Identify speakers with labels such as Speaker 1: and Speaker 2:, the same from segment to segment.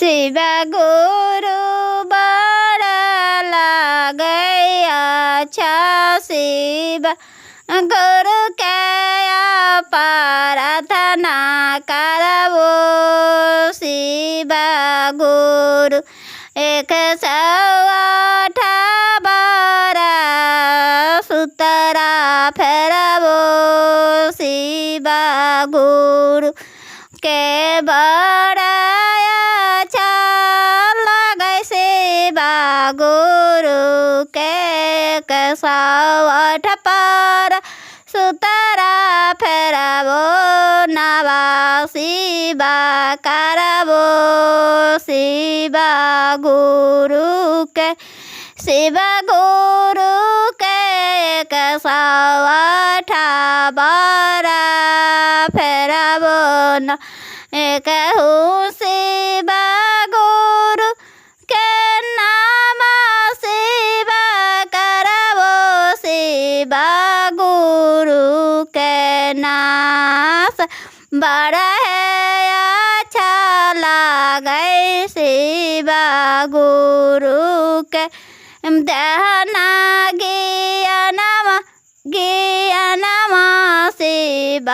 Speaker 1: शिव गुरु बड़ा लागे अच्छा शिव गुरु के प्रार्थना करबो शिव गुरु 108 बारा सुतरा फेरबो शिव गुरु के बड़ा अच्छा लगे शिव गुरु के 108 पार सुतरा फेरबो नवा शिव करबो शिव गुरु के 108 बारा फेरबो न कहूँ शिव गुरु के नाम शिव करबो शिव गुरु के नास बड़ा है अच्छा लागे शिव गुरु के दहना ज्ञानमा शिव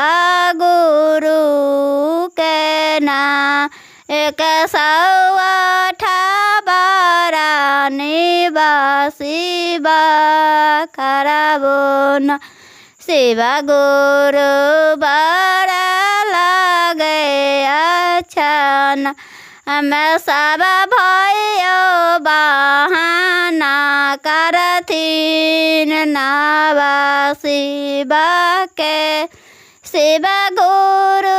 Speaker 1: गुरु के ना 108 बारा शिव करबो न शिव गुरु बड़ा लागे अच्छा न मैं सब भयो बहाना करथिन नवा शिव के शिव गुरु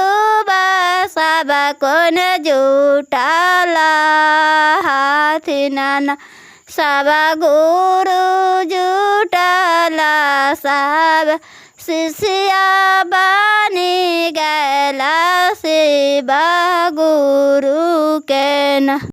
Speaker 1: सब कोन जुटला हाथिन सब गुरु जुटला सब शिष्य बनी गला शिव गुरु के न।